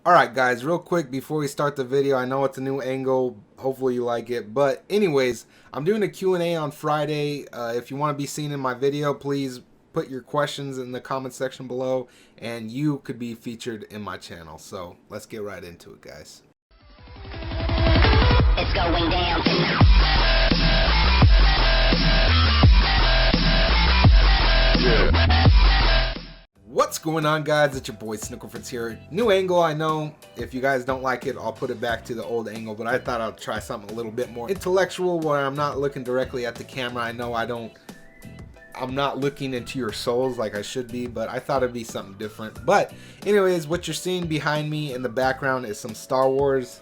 Alright guys, real quick before we start the video, I know it's a new angle, hopefully you like it, but anyways, I'm doing a Q&A on Friday. If you want to be seen in my video, please put your questions in the comment section below, and you could be featured in my channel. So let's get right into it, guys. It's going down tonight. What's going on, guys? It's your boy Snick here. New angle, I know. If you guys don't like it, I'll put it back to the old angle, but I thought I'd try something a little bit more intellectual where I'm not looking directly at the camera. I know I'm not looking into your souls like I should be, but I thought it'd be something different. But anyways, what you're seeing behind me in the background is some Star Wars.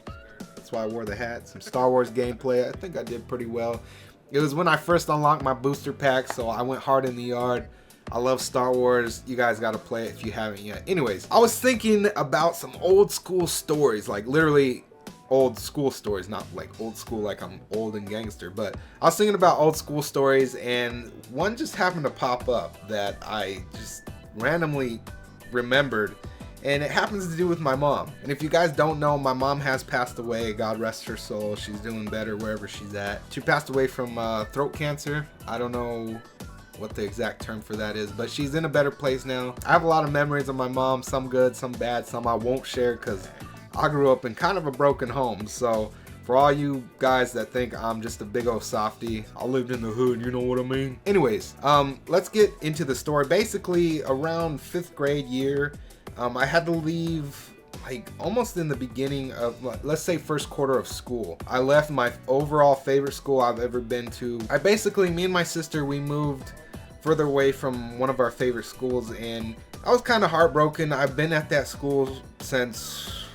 That's why I wore the hat. Some Star Wars gameplay. I think I did pretty well. It was when I first unlocked my booster pack, so I went hard in the yard. I love Star Wars. You guys got to play it if you haven't yet. Anyways, I was thinking about some old school stories, like literally old school stories, not like old school like I'm old and gangster, but I was thinking about old school stories, and one just happened to pop up that I just randomly remembered, and it happens to do with my mom. And if you guys don't know, my mom has passed away. God rest her soul. She's doing better wherever she's at. She passed away from throat cancer. I don't know what the exact term for that is, but she's in a better place now. I have a lot of memories of my mom, some good, some bad, some I won't share because I grew up in kind of a broken home. So for all you guys that think I'm just a big old softy, I lived in the hood, you know what I mean? Anyways, let's get into the story. Basically around 5th grade year, I had to leave like almost in the beginning of, let's say, first quarter of school. I left my overall favorite school I've ever been to. Me and my sister, we moved further away from one of our favorite schools, and I was kind of heartbroken. I've been at that school since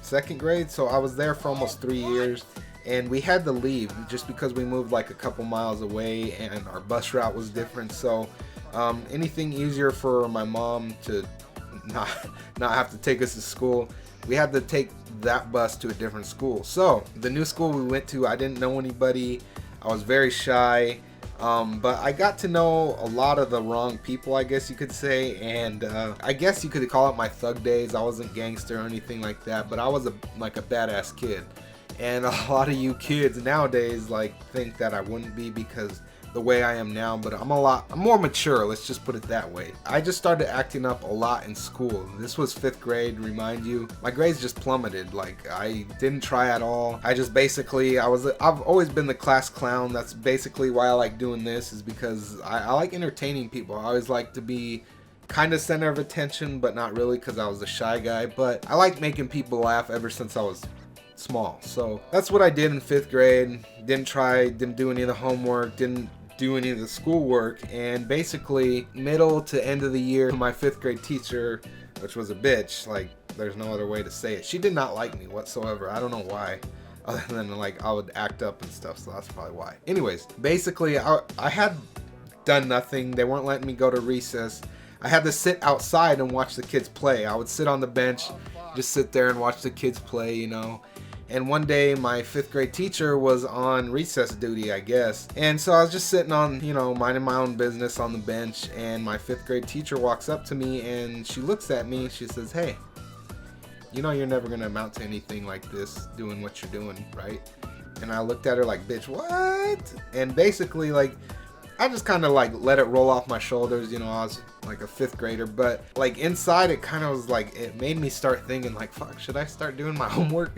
2nd grade, so I was there for almost 3 years, and we had to leave just because we moved like a couple miles away and our bus route was different. So anything easier for my mom to not have to take us to school, we had to take that bus to a different school. So the new school we went to, I didn't know anybody. I was very shy, but I got to know a lot of the wrong people, I guess you could say, and I guess you could call it my thug days. I wasn't gangster or anything like that, but I was like a badass kid, and a lot of you kids nowadays like think that I wouldn't be because the way I am now, but I'm more mature, let's just put it that way. I just started acting up a lot in school. This was 5th grade, remind you. My grades just plummeted. Like, I didn't try at all. I just basically, I've always been the class clown. That's basically why I like doing this, is because I like entertaining people. I always like to be kind of center of attention, but not really, because I was a shy guy. But I like making people laugh ever since I was small. So that's what I did in 5th grade. Didn't do any of the homework, didn't do any of the schoolwork, and basically middle to end of the year, my 5th grade teacher, which was a bitch, like there's no other way to say it, she did not like me whatsoever. I don't know why, other than like I would act up and stuff, so that's probably why. Anyways, basically I had done nothing. They weren't letting me go to recess. I had to sit outside and watch the kids play. I would sit on the bench, just sit there and watch the kids play, you know. And one day my 5th grade teacher was on recess duty, I guess. And so I was just sitting on, you know, minding my own business on the bench, and my 5th grade teacher walks up to me and she looks at me. She says, "Hey, you know you're never going to amount to anything like this doing what you're doing, right?" And I looked at her like, "Bitch, what?" And basically, like, I just kind of like let it roll off my shoulders. You know, I was like a 5th grader, but like inside it kind of was like, it made me start thinking like, fuck, should I start doing my homework?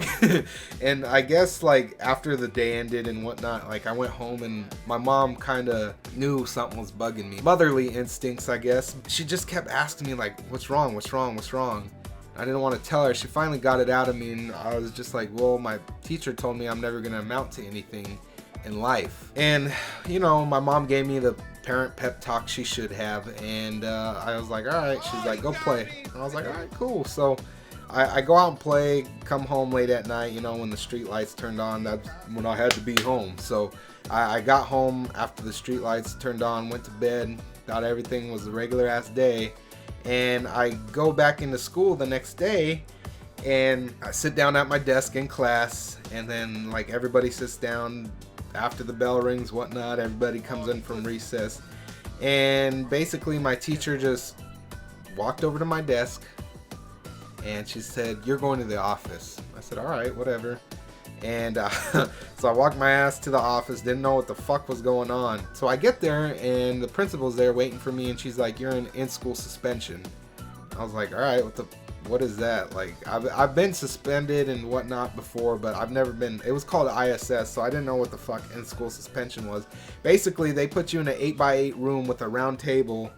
And I guess like after the day ended and whatnot, like I went home and my mom kind of knew something was bugging me. Motherly instincts, I guess. She just kept asking me like, what's wrong? What's wrong? What's wrong? I didn't want to tell her. She finally got it out of me, and I was just like, well, my teacher told me I'm never going to amount to anything in life. And you know, my mom gave me the parent pep talk she should have, and I was like, all right. She's like, go play. And I was like, all right, cool. So I go out and play, come home late at night, you know, when the street lights turned on. That's when I had to be home. So I got home after the street lights turned on, went to bed, thought everything was a regular ass day, and I go back into school the next day, and I sit down at my desk in class, and then like everybody sits down after the bell rings, whatnot. Everybody comes in from recess, and basically my teacher just walked over to my desk, and she said, "You're going to the office." I said, "All right, whatever." And so I walked my ass to the office, didn't know what the fuck was going on. So I get there, and the principal's there waiting for me, and she's like, "You're in school suspension." I was like, "All right, what is that?" Like, I've been suspended and whatnot before, but I've never been. It was called ISS, so I didn't know what the fuck in school suspension was. Basically, they put you in an 8x8 room with a round table,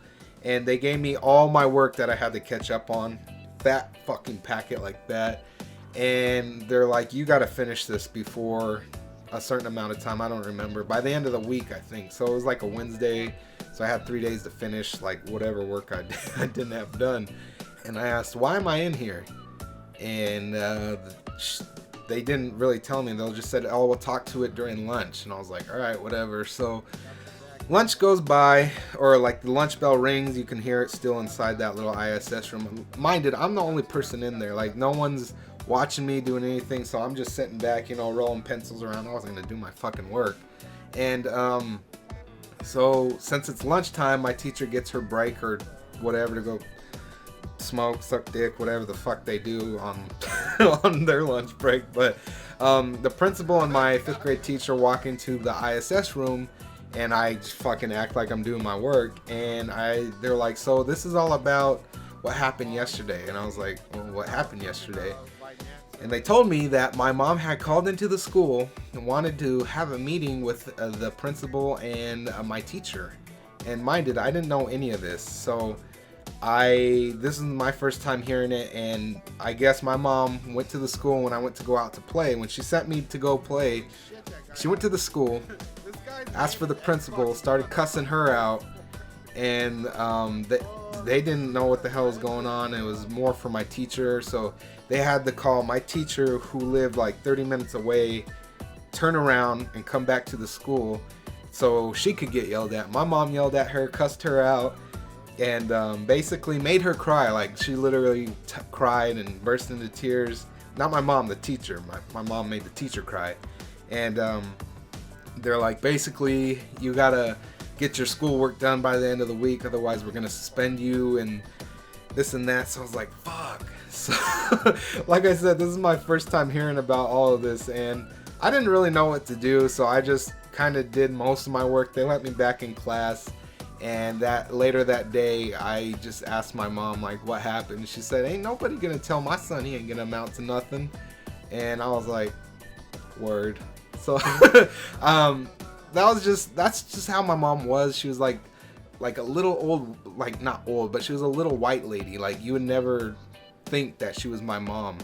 and they gave me all my work that I had to catch up on, that fucking packet like that. And they're like, "You got to finish this before a certain amount of time." I don't remember. By the end of the week, I think. So it was like a Wednesday. So I had 3 days to finish like whatever work I didn't have done. And I asked, "Why am I in here?" And they didn't really tell me. They just said, "Oh, we'll talk to it during lunch." And I was like, "All right, whatever." So lunch goes by, or like the lunch bell rings. You can hear it still inside that little ISS room. Mind it, I'm the only person in there. Like, no one's watching me doing anything, so I'm just sitting back, rolling pencils around. I wasn't gonna do my fucking work. And so since it's lunchtime, my teacher gets her break or whatever to go smoke, suck dick, whatever the fuck they do on on their lunch break. But the principal and my 5th grade teacher walk into the ISS room, and I just fucking act like I'm doing my work, and they're like, "So this is all about what happened yesterday." And I was like, "Well, what happened yesterday?" And they told me that my mom had called into the school and wanted to have a meeting with the principal and my teacher. And mind it, I didn't know any of this. So this is my first time hearing it. And I guess my mom went to the school when I went to go out to play. When she sent me to go play, she went to the school, asked for the principal, started cussing her out. And they didn't know what the hell was going on. It was more for my teacher, so they had to call my teacher, who lived like 30 minutes away, turn around and come back to the school so she could get yelled at. My mom yelled at her, cussed her out, and basically made her cry. Like, she literally cried and burst into tears. Not my mom, the teacher. My mom made the teacher cry. And they're like, basically, you gotta get your schoolwork done by the end of the week, otherwise we're gonna suspend you and this and that. So I was like, fuck. So like I said, this is my first time hearing about all of this, and I didn't really know what to do, so I just kind of did most of my work. They let me back in class, and later that day I just asked my mom, like, what happened. She said, "Ain't nobody gonna tell my son he ain't gonna amount to nothing." And I was like, word. So that's just how my mom was. She was like a little old, like, not old, but she was a little white lady. Like, you would never think that she was my mom.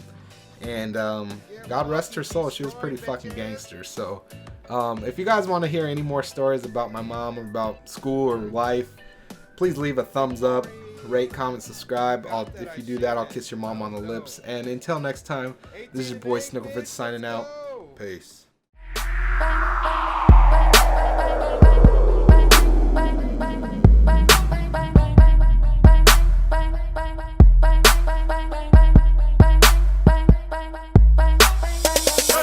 And God rest her soul, she was pretty fucking gangster. So if you guys want to hear any more stories about my mom or about school or life, please leave a thumbs up, rate, comment, subscribe. If you do that, I'll kiss your mom on the lips. And until next time, this is your boy Snicklefritz signing out. Peace. Bye.